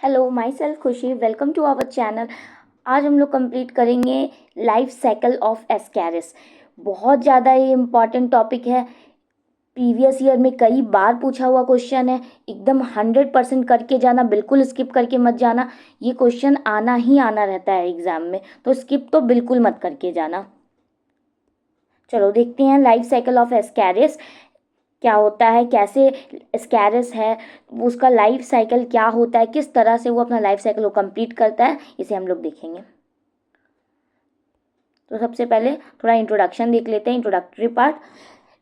Hello my self खुशी, welcome to our channel. आज हम लोग कंप्लीट करेंगे लाइफ साइकिल ऑफ एस्कैरिस। बहुत ज़्यादा ये इम्पॉर्टेंट टॉपिक है। प्रीवियस ईयर में कई बार पूछा हुआ क्वेश्चन है। एकदम 100% करके जाना, बिल्कुल स्किप करके मत जाना। ये क्वेश्चन आना ही आना रहता है एग्ज़ाम में, तो स्किप तो बिल्कुल मत करके जाना। चलो देखते हैं लाइफ साइकिल ऑफ एस्कैरिस क्या होता है, कैसे स्कैरस है, उसका लाइफ साइकिल क्या होता है, किस तरह से वो अपना लाइफ साइकिल को कंप्लीट करता है, इसे हम लोग देखेंगे। तो सबसे पहले थोड़ा इंट्रोडक्शन देख लेते हैं, इंट्रोडक्टरी पार्ट।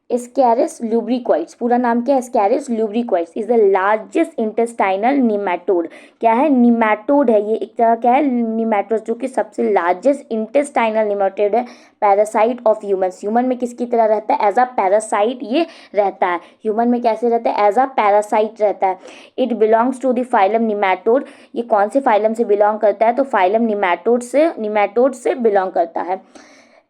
एस्कैरिस ल्यूब्रिकॉइड्स, पूरा नाम क्या है? Ascaris lumbricoides is the largest intestinal nematode. क्या है? निमेटोड है ये, एक तरह क्या है? निमेटोड, जो कि सबसे लार्जेस्ट इंटेस्टाइनल निमेटोड है। पैरासाइट ऑफ ह्यूमंस, ह्यूमन में किसकी तरह रहता है? एज अ पैरासाइट ये रहता है। ह्यूमन में कैसे रहता है? एज अ पैरासाइट रहता है। It belongs to the phylum nematode. ये कौन से फाइलम से बिलोंग करता है? तो फाइलम निमेटोड से बिलोंग करता है।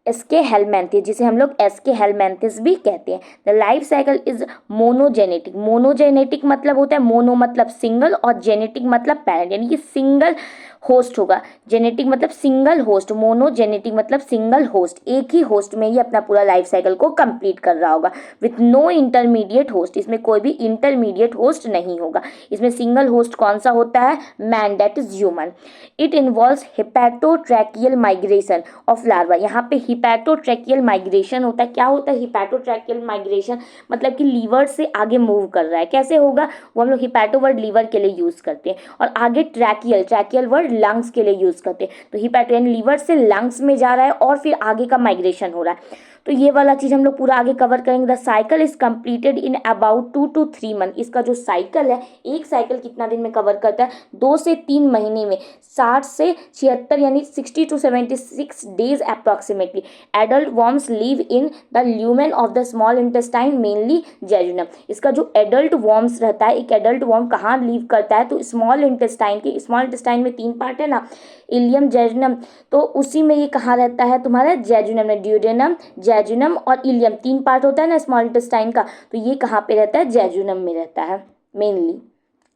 एस्के हेलमेंथिस, जिसे हम लोग एस्के हेलमेंथिस भी कहते हैं। The life cycle is monogenetic. Monogenetic मतलब होता है, मोनो मतलब सिंगल और जेनेटिक मतलब पैरेंट, यानी कि सिंगल होस्ट होगा। जेनेटिक मतलब सिंगल होस्ट, मोनोजेनेटिक मतलब सिंगल होस्ट, एक ही होस्ट में ये अपना पूरा लाइफ साइकिल को कंप्लीट कर रहा होगा विथ नो इंटरमीडिएट होस्ट। इसमें कोई भी इंटरमीडिएट होस्ट नहीं होगा। इसमें सिंगल होस्ट कौन सा होता है? Man, that is human. It involves hepatotracheal migration of larva. यहाँ पे हिपैटोट्रैकियल माइग्रेशन होता है। क्या होता है हिपैटोट्रैकियल माइग्रेशन? मतलब कि लीवर से आगे मूव कर रहा है। कैसे होगा? वो हम लोग हिपैटो वर्ड लीवर के लिए यूज करते हैं, और आगे ट्रैकियल, ट्रैकियल वर्ड लंग्स के लिए यूज करते हैं। तो हिपैटो यानी लीवर से लंग्स में जा रहा है और फिर आगे का माइग्रेशन हो रहा है। तो ये वाला चीज हम लोग पूरा आगे कवर करेंगे। The cycle is completed in about 2 to 3 month. इसका जो साइकिल है, एक साइकिल कितना दिन में कवर करता है? 2 से 3 महीने में, 60 से 76 यानी 60 to 76 days approximately. Adult worms live in the lumen of the small intestine, mainly jejunum. इसका जो एडल्ट वॉर्म्स रहता है, एक एडल्ट वॉर्म कहाँ लिव करता है? तो स्मॉल इंटेस्टाइन के, स्मॉल इंटेस्टाइन में 3 पार्ट है ना, इलियम, जेजुनम, तो उसी में ये कहाँ रहता है तुम्हारा? जेजुनम में। ड्यूडेनम, जेजुनम और इलियम 3 पार्ट होता है ना स्मॉल इंटेस्टाइन का, तो ये कहाँ पे रहता है? जेजुनम में रहता है मेनली।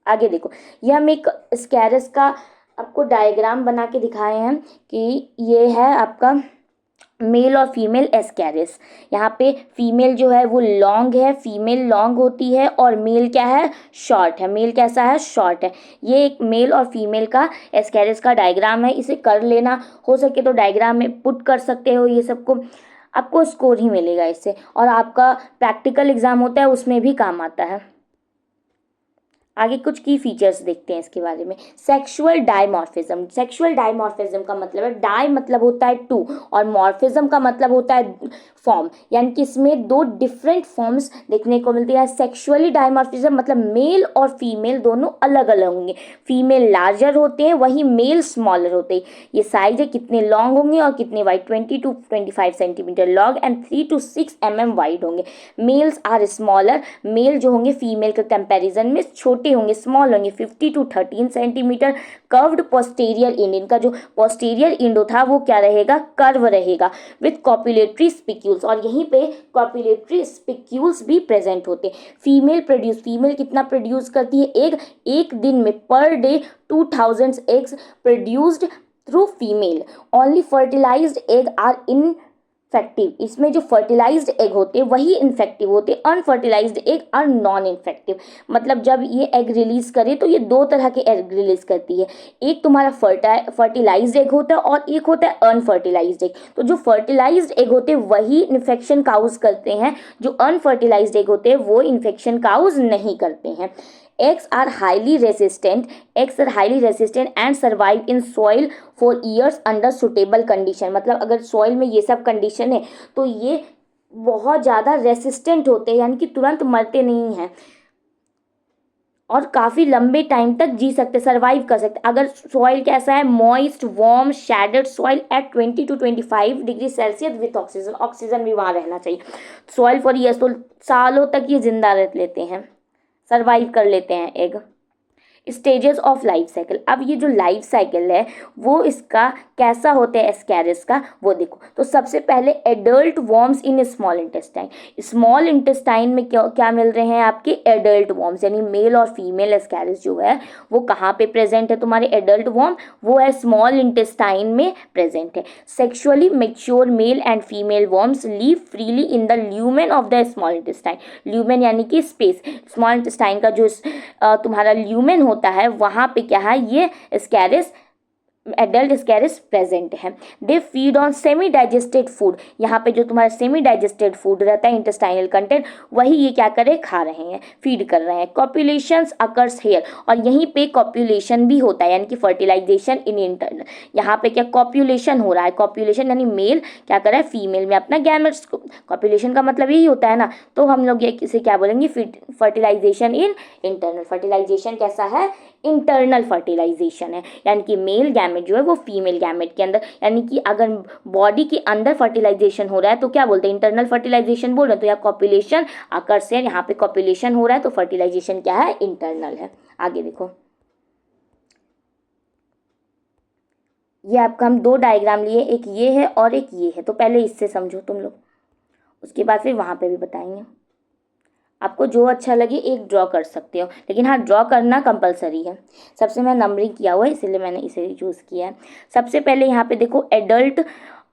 आगे देखो, ये हम एक स्कैरस का आपको डायग्राम बना के दिखाए हैं कि ये है आपका मेल और फीमेल एस्कैरिस। यहाँ पे फीमेल जो है वो लॉन्ग है, फीमेल लॉन्ग होती है, और मेल क्या है? शॉर्ट है। मेल कैसा है? शॉर्ट है। ये एक मेल और फीमेल का एस्कैरिस का डायग्राम है, इसे कर लेना। हो सके तो डायग्राम में पुट कर सकते हो ये सबको, आपको स्कोर ही मिलेगा इससे, और आपका प्रैक्टिकल एग्जाम होता है उसमें भी काम आता है। आगे कुछ की फीचर्स देखते हैं इसके बारे में। Sexual dimorphism. सेक्सुअल डायमॉर्फिज्म का मतलब है, डाई मतलब होता है 2 और मॉर्फिज्म का मतलब होता है फॉर्म, यानी कि इसमें 2 डिफरेंट फॉर्म्स देखने को मिलती है। सेक्सुअली डायमॉर्फिज्म मतलब मेल और फीमेल दोनों अलग अलग होंगे। फीमेल लार्जर होते हैं, वहीं मेल स्मॉलर होते हैं। ये साइज है, कितने लॉन्ग होंगे और कितने wide? 20 to 25 centimetre long and 3 to 6 mm wide होंगे। Males are smaller. मेल जो होंगे फीमेल के कंपैरिजन में छोटे होंगे, स्मॉल होंगे, 50 to 13 centimetre. Curved posterior end, इनका जो पोस्टीरियर इंड था वो क्या रहेगा? कर्व रहेगा, विथ कॉपुलेटरी स्पिक्यूल्स, और यहीं पे कॉपुलेटरी स्पिक्यूल्स भी प्रेजेंट होते। फीमेल कितना प्रोड्यूस करती है? एक दिन में per day 2000 eggs produced through female. Only fertilised egg are infective. इसमें जो फर्टिलाइज्ड एग होते हैं वही इन्फेक्टिव होते, unfertilised egg are non infective. मतलब जब ये एग रिलीज करे तो ये 2 तरह के एग रिलीज करती है। एक तुम्हारा फर्टिलाइज्ड एग होता है और एक होता है अनफर्टिलाइज्ड एग। तो जो फर्टिलाइज्ड एग होते हैं वही इन्फेक्शन काउज करते हैं, जो अनफर्टिलाइज्ड एग होते हैं वो इन्फेक्शन काउज नहीं करते हैं। Eggs are highly resistant. Eggs are highly resistant and survive in soil for years under suitable condition. मतलब अगर soil में ये सब condition है तो ये बहुत ज़्यादा रेसिस्टेंट होते हैं, यानी कि तुरंत मरते नहीं हैं और काफ़ी लंबे टाइम तक जी सकते, सर्वाइव कर सकते। अगर सॉइल कैसा है? Moist, warm, shaded soil at 20 to 25 degree Celsius with oxygen. Oxygen भी वहाँ रहना चाहिए। सॉइल फॉर ईयर्स, तो सालों तक ये जिंदा रह लेते हैं, सर्वाइव कर लेते हैं egg. Stages of life cycle. अब ये जो लाइफ साइकिल है वो इसका कैसा होता है एस्कैरिस का, वो देखो। तो सबसे पहले adult worms in small intestine. Small intestine में क्या क्या मिल रहे हैं आपके एडल्ट वॉर्म्स, यानी मेल और फीमेल एस्कैरिस जो है वो कहाँ पे प्रेजेंट है तुम्हारे एडल्ट वॉर्म, वो है स्मॉल इंटेस्टाइन में प्रेजेंट है। Sexually mature mail and female worms leave freely in the lumen of the small intestine. Lumen यानी कि स्पेस, स्मॉल इंटेस्टाइन का जो तुम्हारा ल्यूमेन होता है वहाँ पे क्या है, ये स्कैरिस एडल्ट स्कैरिस प्रेजेंट है। They feed on semi digested food. यहाँ पे जो तुम्हारा सेमी डाइजेस्टेड फूड रहता है इंटेस्टाइनल कंटेंट, वही ये क्या कर रहे हैं, खा रहे हैं, फीड कर रहे हैं। कॉपुलेशंस अकर्स हेयर, और यहीं पे कॉपुलेशन भी होता है, यानी कि फर्टिलाइजेशन इन इंटरनल। यहाँ पे क्या कॉपुलेशन हो रहा है, कॉपुलेशन यानी मेल क्या कर रहा है, फीमेल में अपना गैमेट्स, कॉपुलेशन का मतलब यही होता है ना। तो हम लोग ये इसे क्या बोलेंगे, फर्टिलाइजेशन इन इंटरनल। फर्टिलाइजेशन कैसा है, इंटरनल फर्टिलाइजेशन है, यानी कि मेल गैमेट जो है वो फीमेल गैमेट के अंदर, यानी कि अगर बॉडी के अंदर फर्टिलाइजेशन हो रहा है तो क्या बोलते हैं, इंटरनल फर्टिलाइजेशन बोल रहे हैं। तो यहाँ कॉपुलेशन आकर्ष है, यहाँ पे कॉपुलेशन हो रहा है तो फर्टिलाइजेशन क्या है, इंटरनल है। आगे देखो, ये आपका हम दो डायग्राम लिए, एक ये है और एक ये है। तो पहले इससे समझो तुम लोग, उसके बाद फिर वहाँ पे भी बताएंगे। आपको जो अच्छा लगे एक ड्रॉ कर सकते हो, लेकिन हाँ ड्रॉ करना कंपलसरी है। सबसे मैं नंबरिंग किया हुआ है इसीलिए मैंने इसे चूज़ किया है। सबसे पहले यहाँ पे देखो एडल्ट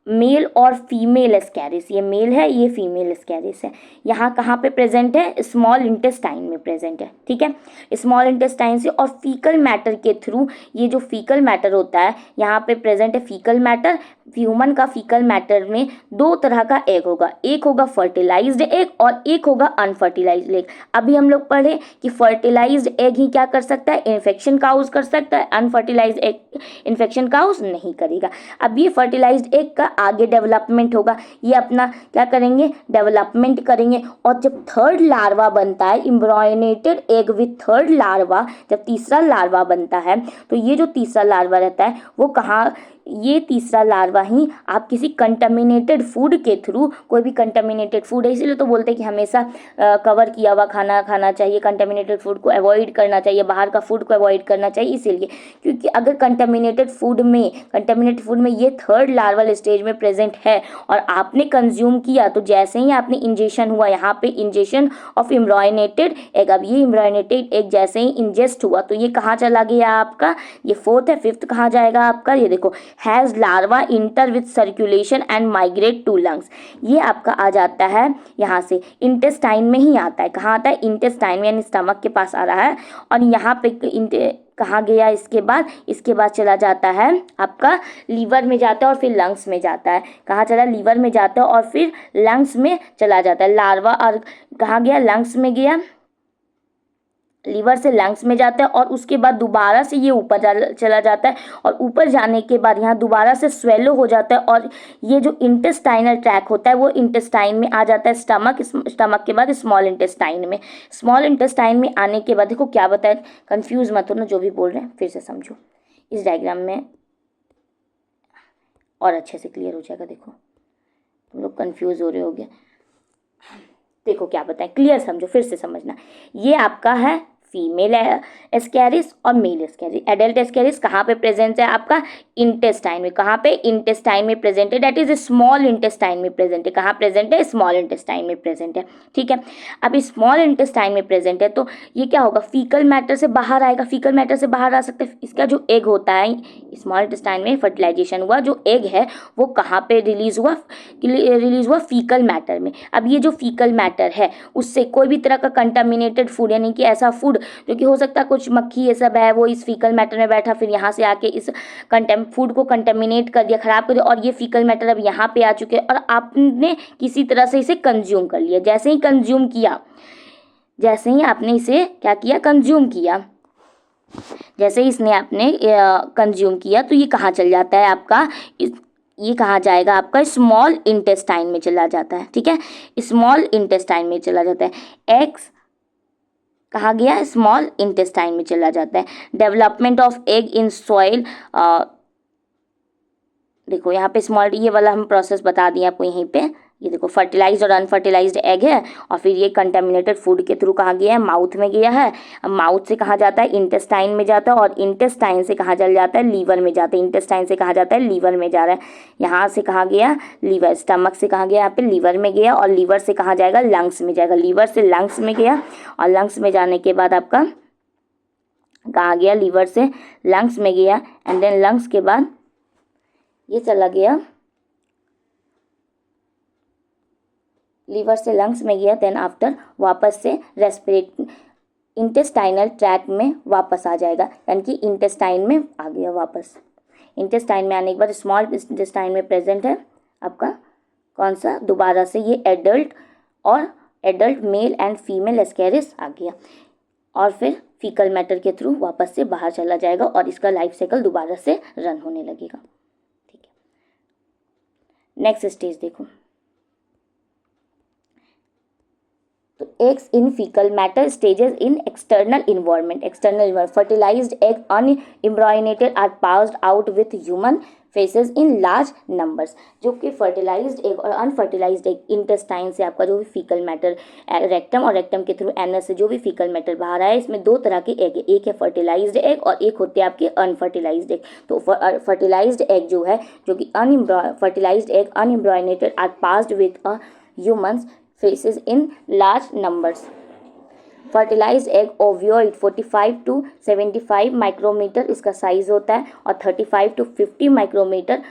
मेल और फीमेल एस्कैरिस, ये मेल है ये फीमेल एस्कैरिस है। यहाँ कहाँ पे प्रेजेंट है, स्मॉल इंटेस्टाइन में प्रेजेंट है, ठीक है। स्मॉल इंटेस्टाइन से और फीकल मैटर के थ्रू, ये जो फीकल मैटर होता है यहाँ पे प्रेजेंट है फीकल मैटर। ह्यूमन का फीकल मैटर में दो तरह का एग होगा, एक होगा फर्टिलाइज्ड एग और एक होगा अनफर्टिलाइज्ड एग। अभी हम लोग पढ़े कि फर्टिलाइज्ड एग ही क्या कर सकता है, इन्फेक्शन काउज कर सकता है, अनफर्टिलाइज्ड एग इन्फेक्शन काउज नहीं करेगा। अब ये फर्टिलाइज्ड एग का आगे डेवलपमेंट होगा, ये अपना क्या करेंगे, डेवलपमेंट करेंगे। और जब थर्ड लार्वा बनता है, एम्ब्रॉयनेटेड एग विथ थर्ड लार्वा, जब तीसरा लार्वा बनता है तो ये जो तीसरा लार्वा रहता है वो कहाँ, ये तीसरा लार्वा ही आप किसी कंटामिनेटेड फूड के थ्रू, कोई भी कंटामिनेटेड फूड है इसीलिए तो बोलते हैं कि हमेशा कवर किया हुआ खाना खाना चाहिए, कंटामिनेटेड फूड को अवॉइड करना चाहिए, बाहर का फूड को अवॉइड करना चाहिए इसीलिए, क्योंकि अगर कंटामिनेटेड फूड में ये थर्ड लार्वल स्टेज में प्रेजेंट है और आपने कंज्यूम किया, तो जैसे ही आपने इंजेक्शन हुआ, यहाँ पे इंजेक्शन ऑफ एम्ब्रॉयनेटेड एग, अब ये एम्ब्रॉयनेटेड एग जैसे ही इंजेस्ट हुआ तो ये कहाँ चला गया आपका, ये फोर्थ है, फिफ्थ कहाँ जाएगा आपका, ये देखो has larva enter with circulation and migrate to lungs. ये आपका आ जाता है यहाँ से इंटेस्टाइन में ही आता है, कहाँ आता है, इंटेस्टाइन में, यानी स्टमक के पास आ रहा है। और यहाँ पे कहाँ गया, इसके बाद चला जाता है आपका लीवर में जाता है और फिर लंग्स में जाता है। कहाँ चला, लीवर में जाता है और फिर लंग्स में चला जाता है लार्वा। और कहाँ गया, लंग्स में गया, लीवर से लंग्स में जाता है और उसके बाद दोबारा से ये ऊपर चला जाता है और ऊपर जाने के बाद यहाँ दोबारा से स्वेलो हो जाता है और ये जो इंटेस्टाइनल ट्रैक होता है वो इंटेस्टाइन में आ जाता है, स्टमक के बाद स्मॉल इंटेस्टाइन में। स्मॉल इंटेस्टाइन में आने के बाद देखो क्या बताए, कंफ्यूज मत हो ना, जो भी बोल रहे हैं फिर से समझो, इस डायग्राम में और अच्छे से क्लियर हो जाएगा। देखो तुम लोग कंफ्यूज हो रहे होगे, देखो क्या बताएं, क्लियर समझो, फिर से समझना। ये आपका है फीमेल एस्कैरिस और मेल एस्कैरिस। एडल्ट एस्कैरिस कहाँ पे प्रेजेंट है आपका, इंटेस्टाइन में। कहाँ पे, इंटेस्टाइन में प्रेजेंट है, दैट इज स्मॉल इंटेस्टाइन में प्रेजेंट है। कहाँ प्रेजेंट है, स्मॉल इंटेस्टाइन में प्रेजेंट है, ठीक है। अब स्मॉल इंटेस्टाइन में प्रेजेंट है तो ये क्या होगा, फीकल मैटर से बाहर आएगा, फीकल मैटर से बाहर आ सकता है। इसका जो एग होता है स्मॉल इंटेस्टाइन में फर्टिलाइजेशन हुआ, जो एग है वो कहाँ पे रिलीज हुआ फीकल मैटर में। अब ये जो फीकल मैटर है उससे कोई भी तरह का कंटामिनेटेड फूड, यानी कि ऐसा फूड जो कि हो सकता है कुछ मक्खी ये सब है वो इस फीकल मैटर में बैठा, फिर यहाँ से आके इस फूड को कंटेमिनेट कर दिया, खराब कर दिया, और ये फीकल मैटर अब यहाँ पे आ चुके हैं और आपने किसी तरह से इसे कंज्यूम कर लिया। जैसे ही आपने इसे क्या किया, कंज्यूम किया, जैसे ही इसने आपने कंज्यूम किया तो ये कहाँ चल जाता है आपका, ये कहाँ जाएगा आपका, स्मॉल इंटेस्टाइन में चला जाता है, ठीक है। स्मॉल इंटेस्टाइन में चला जाता है, एक्स कहाँ गया, स्मॉल इंटेस्टाइन में चला जाता है। Development of egg in soil, देखो यहाँ पे स्मॉल, ये वाला हम प्रोसेस बता दिए आपको यहीं पे, ये देखो फर्टिलाइज्ड और अनफर्टिलाइज्ड एग है, और फिर ये कंटेमिनेटेड फूड के थ्रू कहाँ गया है, माउथ में गया है। अब माउथ से कहाँ जाता है, इंटेस्टाइन में जाता है, और इंटेस्टाइन से कहाँ चल जाता है, लीवर में जाता है। इंटेस्टाइन से कहाँ जाता है, लीवर में जा रहा है। यहाँ से कहाँ गया, लीवर, स्टमक से कहाँ गया, यहाँ पे लीवर में गया, और लीवर से कहाँ जाएगा, लंग्स में जाएगा। लीवर से लंग्स में गया, और लंग्स में जाने के बाद आपका कहाँ गया, लीवर से लंग्स में गया, एंड देन लंग्स के बाद ये चला गया, लीवर से लंग्स में गया, देन आफ्टर वापस से रेस्पिरेट इंटेस्टाइनल ट्रैक में वापस आ जाएगा, यानी कि इंटेस्टाइन में आ गया वापस। इंटेस्टाइन में आने के बाद स्मॉल इंटेस्टाइन में प्रेजेंट है आपका कौन सा, दोबारा से ये adult male and female Ascaris आ गया, और फिर फीकल मैटर के थ्रू वापस से बाहर चला जाएगा, और इसका लाइफ साइकिल दोबारा से रन होने लगेगा। ठीक है, नेक्स्ट स्टेज देखो। तो eggs in faecal matter stages in external environment fertilised egg unembryonated are passed out with human faeces in large numbers. जो कि फर्टिलाइज्ड एग और अनफर्टिलाइज्ड एग इंटेस्टाइन से आपका जो भी फीकल मैटर, रेक्टम और रेक्टम के थ्रू एनस से जो भी फीकल मैटर बाहर आया, इसमें दो तरह के एग है, एक है फर्टिलाइज्ड एग और एक होते हैं आपके अनफर्टिलाइज्ड एग। तो फर्टिलाइज्ड एग जो है, जो कि fertilised egg unembryonated are passed with humans faeces in large numbers. Fertilised egg ovoid 45 to 75 micrometre इसका साइज होता है, और 35 to 50 माइक्रोमीटर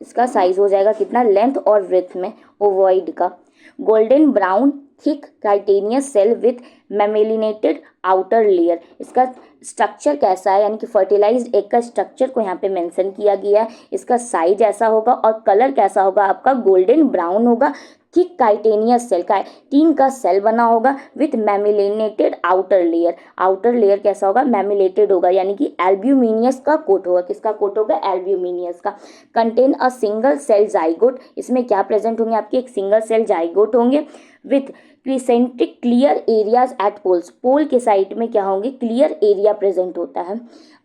इसका साइज हो जाएगा कितना, लेंथ और ब्रेथ में ओवॉइड का। Golden brown thick chitinous shell with mammillated outer layer. इसका स्ट्रक्चर कैसा है, यानी कि फर्टिलाइज्ड एग का स्ट्रक्चर को यहाँ पे मेंशन किया गया है। इसका साइज ऐसा होगा और कलर कैसा होगा आपका, गोल्डन ब्राउन होगा। थिक काइटेनियस सेल, काइटिन का सेल बना होगा with mammillated outer layer. Outer layer कैसा होगा, मैमिलेटेड होगा, यानी कि एल्ब्यूमिनियस का कोट होगा। किसका कोट होगा, एल्ब्यूमिनियस का। Contain a single cell zygote, इसमें क्या प्रेजेंट होंगे आपके, एक सिंगल सेल जाइगोट होंगे with crescentic clear areas at poles. Pole के साइड में क्या होंगे, क्लियर एरिया प्रेजेंट होता है।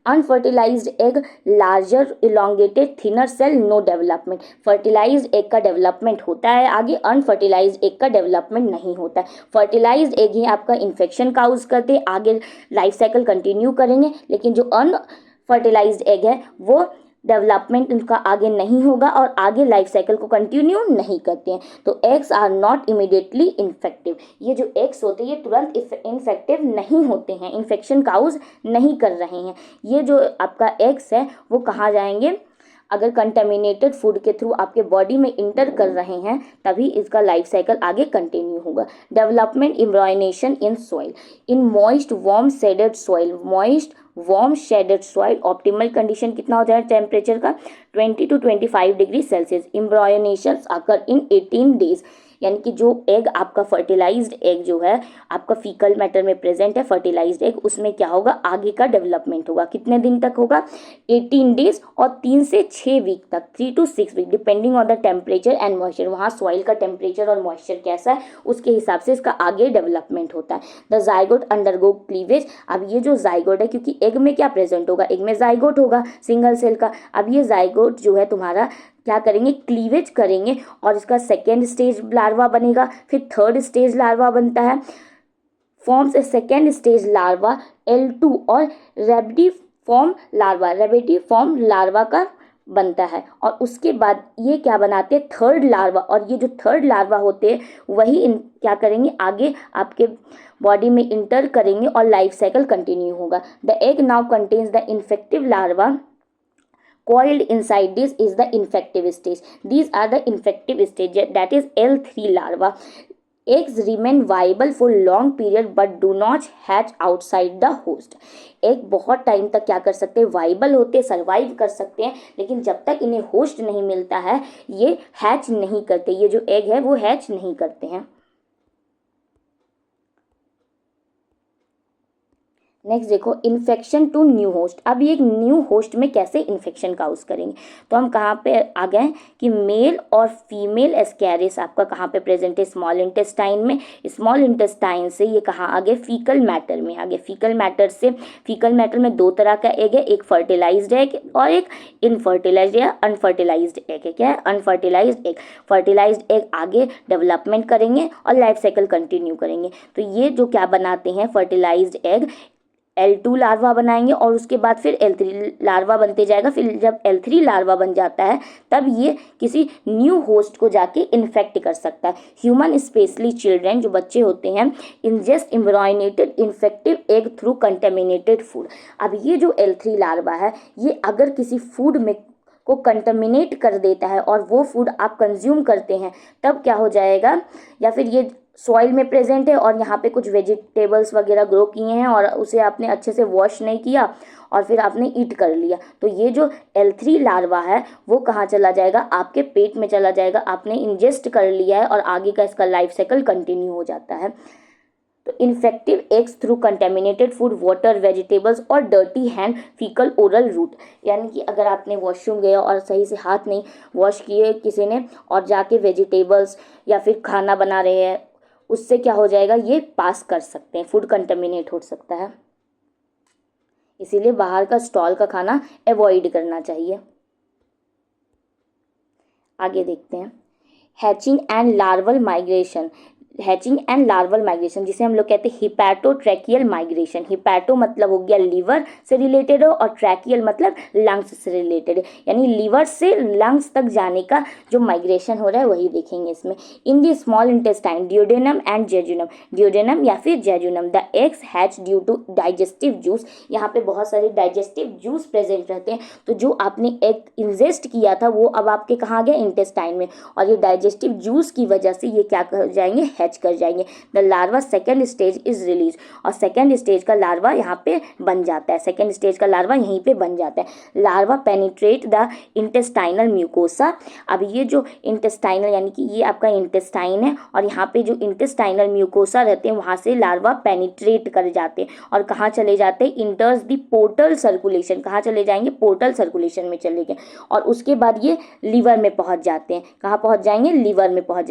Unfertilised egg larger elongated thinner cell, no development. Fertilised egg का डेवलपमेंट होता है आगे, अनफर्टिलाइज्ड एग का डेवलपमेंट नहीं होता है। फर्टिलाइज्ड एग ही आपका इन्फेक्शन काउज करते हैं, आगे लाइफ साइकिल कंटिन्यू करेंगे, लेकिन जो अनफर्टिलाइज्ड एग है वो डेवलपमेंट उनका आगे नहीं होगा और आगे लाइफ साइकिल को कंटिन्यू नहीं करते हैं। तो eggs are not immediately infective. ये जो एग्स होते हैं ये तुरंत इन्फेक्टिव नहीं होते हैं, इन्फेक्शन काउज नहीं कर रहे हैं। ये जो आपका एग्स है वो कहाँ जाएंगे, अगर कंटेमिनेटेड फूड के थ्रू आपके बॉडी में इंटर कर रहे हैं तभी इसका लाइफ साइकिल आगे कंटिन्यू होगा। Development embryonation in soil, in moist warm shaded soil. Moist warm shaded soil optimal condition कितना हो जाए टेम्परेचर का, 20 to 25 डिग्री सेल्सियस। इम्ब्रॉयनेशन आकर इन 18 डेज, यानी कि जो एग आपका फर्टिलाइज्ड एग जो है आपका फीकल मैटर में प्रेजेंट है, फर्टिलाइज्ड एग, उसमें क्या होगा, आगे का डेवलपमेंट होगा। कितने दिन तक होगा, 18 डेज, और 3 से 6 वीक तक, 3 to 6 week, depending on the temperature and moisture. वहाँ सॉइल का टेम्परेचर और मॉइस्चर कैसा है उसके हिसाब से इसका आगे डेवलपमेंट होता है। The zygote undergo cleavage. अब ये जो जाइगोट है, क्योंकि एग में क्या प्रेजेंट होगा, एग में जाइगोट होगा सिंगल सेल का। अब ये जाइगोट जो है तुम्हारा क्या करेंगे, क्लीवेज करेंगे, और इसका सेकेंड स्टेज लार्वा बनेगा, फिर थर्ड स्टेज लार्वा बनता है, forms a second stage larva L2, और रेबिडी फॉर्म लार्वा का बनता है। और उसके बाद ये क्या बनाते हैं, थर्ड लार्वा, और ये जो थर्ड लार्वा होते हैं वही क्या करेंगे, आगे आपके बॉडी में इंटर करेंगे और लाइफ साइकिल कंटिन्यू होगा। The egg now contains the infective larva coiled inside this is the infective stage. These are the infective stage, that is L3 larva. Eggs remain viable for long period but do not hatch outside the host. Egg बहुत time तक क्या कर सकते हैं, viable होते, survive कर सकते हैं, लेकिन जब तक इन्हें होस्ट नहीं मिलता है ये हैच नहीं करते। ये जो एग है वो हैच नहीं करते हैं। नेक्स्ट देखो, इन्फेक्शन टू न्यू होस्ट। अब ये एक न्यू होस्ट में कैसे इन्फेक्शन काउज करेंगे, तो हम कहाँ पे आ गए कि मेल और फीमेल एस्कैरिस आपका कहाँ पे प्रेजेंट है, स्मॉल इंटेस्टाइन में। स्मॉल इंटेस्टाइन से ये कहाँ आ गए, फीकल मैटर में आ गए। फीकल मैटर से, फीकल मैटर में दो तरह का एग है, एक फर्टिलाइज्ड एग और एक इनफर्टिलाइज्ड या अनफर्टिलाइज्ड एग है। क्या है, अनफर्टिलाइज्ड एग। फर्टिलाइज्ड एग आगे डेवलपमेंट करेंगे और लाइफ साइकिल कंटिन्यू करेंगे। तो ये जो क्या बनाते हैं, फर्टिलाइज्ड एग L2 लार्वा बनाएंगे और उसके बाद फिर L3 लार्वा बनते जाएगा। फिर जब L3 लार्वा बन जाता है तब ये किसी न्यू होस्ट को जाके इन्फेक्ट कर सकता है। ह्यूमन स्पेशली चिल्ड्रन, जो बच्चे होते हैं, ingest embryonated infective egg through contaminated food. अब ये जो L3 लार्वा है, ये अगर किसी फूड में को कंटेमिनेट कर देता है और वो फूड आप कंज्यूम करते हैं, तब क्या हो जाएगा, या फिर ये सॉइल में प्रेजेंट है और यहाँ पे कुछ वेजिटेबल्स वगैरह ग्रो किए हैं और उसे आपने अच्छे से वॉश नहीं किया और फिर आपने ईट कर लिया, तो ये जो L3 लार्वा है वो कहाँ चला जाएगा, आपके पेट में चला जाएगा। आपने इंजेस्ट कर लिया है और आगे का इसका लाइफ साइकिल कंटिन्यू हो जाता है। तो infective eggs through contaminated food, water, vegetables और dirty hand, faecal oral route. यानी कि अगर आपने वॉशरूम गए और सही से हाथ नहीं वॉश किए किसी ने और जाके वेजिटेबल्स या फिर खाना बना रहे हैं, उससे क्या हो जाएगा, ये पास कर सकते हैं, फूड कंटेमिनेट हो सकता है। इसीलिए बाहर का स्टॉल का खाना अवॉइड करना चाहिए। आगे देखते हैं, hatching and larval migration. Hatching and larval migration जिसे हम लोग कहते हैं हिपैटोट्रैकियल माइग्रेशन। हिपैटो मतलब हो गया लीवर से रिलेटेड हो और ट्रैकियल मतलब लंग्स से रिलेटेड, यानी लीवर से लंग्स तक जाने का जो माइग्रेशन हो रहा है वही देखेंगे इसमें। In the small intestine, duodenum and jejunum, duodenum या फिर jejunum, the eggs hatch due to digestive juice. यहाँ पे बहुत सारे डाइजेस्टिव जूस प्रेजेंट रहते हैं, तो जो आपने एग इंजेस्ट किया था वो अब आपके कहाँ गए, इंटेस्टाइन में, और ये डाइजेस्टिव जूस की वजह से ये क्या कर जाएंगे, कर जाएंगे। The larva second stage is release, और सेकेंड स्टेज का लार्वा यहाँ पे बन जाता है। सेकेंड स्टेज का लार्वा यहीं पे बन जाता है। Larva penetrate the intestinal mucosa. अब ये जो इंटेस्टाइनल यानी कि ये आपका इंटेस्टाइन है और यहाँ पे जो इंटेस्टाइनल म्यूकोसा रहते हैं वहाँ से लार्वा पेनिट्रेट कर जाते हैं और कहाँ चले जाते हैं, इंटर्स द पोर्टल सर्कुलेशन। कहाँ चले जाएंगे, पोर्टल सर्कुलेशन में चले गए और उसके बाद ये लीवर में पहुँच जाते हैं। कहाँ पहुँच जाएंगे, लीवर में पहुँच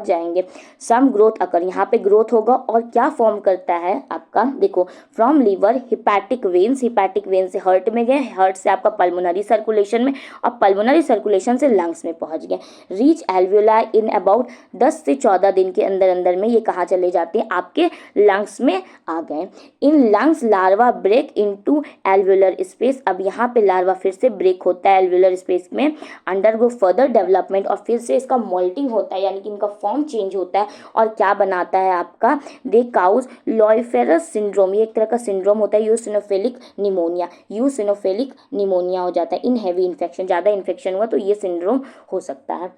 जाएंगे। सम ग्रोथ अकर, यहाँ पे ग्रोथ होगा और क्या फॉर्म करता है आपका, देखो, from liver hepatic veins, hepatic vein से हार्ट में गए, हार्ट से आपका पल्मोनरी सर्कुलेशन में और पल्मोनरी सर्कुलेशन से लंग्स में पहुंच गए। रीच एल्वियोलाई इन अबाउट 10 से 14 दिन के अंदर अंदर में ये कहाँ चले जाते हैं, आपके लंग्स में आ गए। In lungs larva break into alveolar space. अब यहाँ पे लार्वा फिर से ब्रेक होता है एल्वियोलर स्पेस में, अंडरगो फर्दर डेवलपमेंट, और फिर से इसका मोल्टिंग होता है, यानी कि इनका फॉर्म चेंज होता है और क्या बनाता है आपका, दे काउज लॉयफेरस सिंड्रोम। ये एक तरह का सिंड्रोम होता है, यूसिनोफिलिक निमोनिया, यूसिनोफिलिक निमोनिया हो जाता है इन हैवी इन्फेक्शन। ज़्यादा इन्फेक्शन हुआ तो ये सिंड्रोम हो सकता है।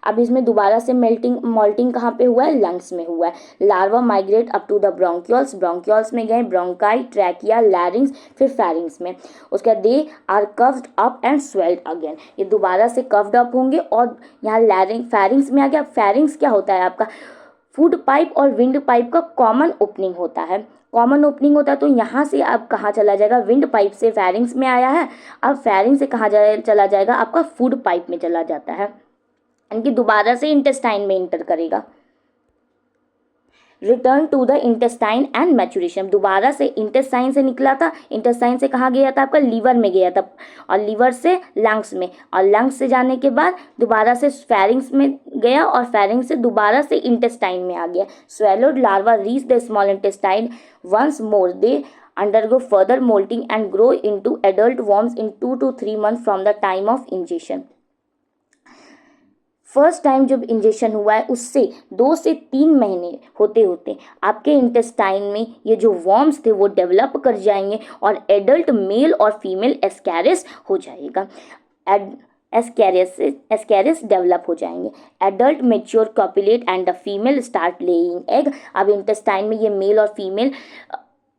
अब इसमें दोबारा से मोल्टिंग कहाँ पे हुआ है, लंग्स में हुआ है। Larva migrate up to the bronchioles, bronchioles में गए, ब्रोंकाई, ट्रैकिया, लैरिंग्स, फिर फैरिंग्स में। उसके बाद they are coughed up and swallowed again, ये दोबारा से कव्ड अप होंगे और यहाँ लैरिंग फैरिंग्स में आ गया। फैरिंग्स क्या होता है आपका, फूड पाइप और विंड पाइप का कॉमन ओपनिंग होता है, कॉमन ओपनिंग होता है। तो यहाँ से अब कहाँ चला जाएगा, विंड पाइप से फैरिंग्स में आया है, अब फैरिंग से कहाँ चला जाएगा, आपका फूड पाइप में चला जाता है, यानी कि दोबारा से इंटेस्टाइन में इंटर करेगा। Return to the intestine and maturation, दोबारा से इंटेस्टाइन से निकला था, इंटेस्टाइन से कहाँ गया था, आपका लीवर में गया था और लीवर से लंग्स में, और लंग्स से जाने के बाद दोबारा से फैरिंग्स में गया और फैरिंग से दोबारा से इंटेस्टाइन में आ गया। Swallowed larva reach the small intestine once more, they undergo further molting and grow into adult worms in 2 to 3 months from the time of ingestion। First time जब इंजेक्शन हुआ है उससे 2 से 3 महीने होते होते आपके इंटेस्टाइन में ये जो वॉर्म्स थे वो डेवलप कर जाएंगे और एडल्ट मेल और फीमेल एस्कैरिस हो जाएगा। एस्कैरिस डेवलप हो जाएंगे। Adult mature copulate and the female start laying egg. अब इंटेस्टाइन में ये मेल और फीमेल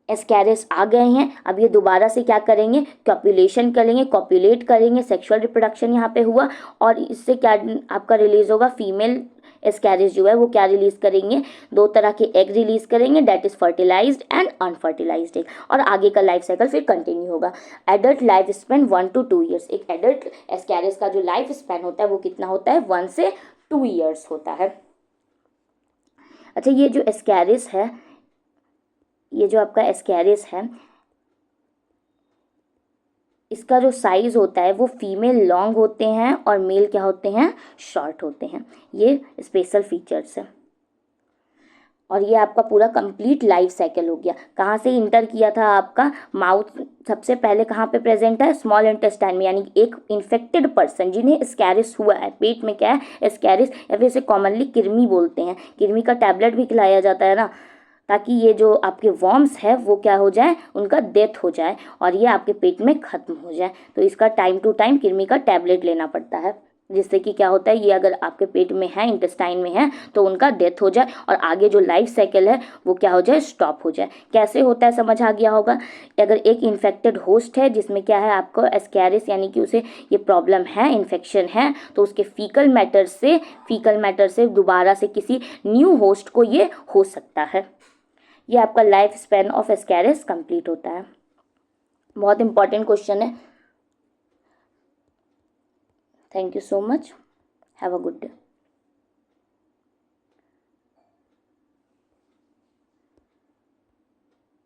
एस्कैरिस आ गए हैं, अब ये दोबारा से क्या करेंगे, कॉपुलेशन करेंगे, कॉपुलेट करेंगे, सेक्सुअल रिप्रोडक्शन यहाँ पे हुआ और इससे क्या आपका रिलीज होगा, फीमेल एस्कैरिस जो है वो क्या रिलीज करेंगे, 2 तरह के एग रिलीज करेंगे, that is fertilised and unfertilised egg, और आगे का लाइफ साइकिल फिर कंटिन्यू होगा। Adult life span 1 to 2 years, एक एडल्ट एस्कैरिस का जो लाइफ स्पैन होता है वो कितना होता है, 1 से 2 ईयर्स होता है। अच्छा, ये जो एस्कैरिस है, ये जो आपका एस्कैरिस है, इसका जो साइज़ होता है वो फीमेल लॉन्ग होते हैं और मेल क्या होते हैं, शॉर्ट होते हैं। ये स्पेशल फीचर्स है। और ये आपका पूरा कंप्लीट लाइफ साइकिल हो गया। कहाँ से इंटर किया था आपका, माउथ सबसे पहले कहाँ पे प्रेजेंट है, स्मॉल इंटेस्टाइन में, यानी एक इन्फेक्टेड पर्सन जिन्हें स्कैरिस हुआ है, पेट में क्या है, स्कैरिस, या फिर इसे कॉमनली कृमि बोलते हैं, कृमि का टैबलेट भी खिलाया जाता है ना, ताकि ये जो आपके वॉर्म्स है वो क्या हो जाए, उनका डेथ हो जाए और ये आपके पेट में ख़त्म हो जाए। तो इसका टाइम टू टाइम कृमि का टैबलेट लेना पड़ता है, जिससे कि क्या होता है, ये अगर आपके पेट में है, इंटेस्टाइन में है, तो उनका डेथ हो जाए और आगे जो लाइफ साइकिल है वो क्या हो जाए, स्टॉप हो जाए। कैसे होता है समझ आ गया होगा। अगर एक इन्फेक्टेड होस्ट है जिसमें क्या है आपको एस्कैरिस, यानी कि उसे ये प्रॉब्लम है, इन्फेक्शन है, तो उसके फीकल मैटर से दोबारा से किसी न्यू होस्ट को ये हो सकता है। ये आपका life span of Ascaris complete होता है। बहुत इंपॉर्टेंट क्वेश्चन है। Thank you so much, have a good day.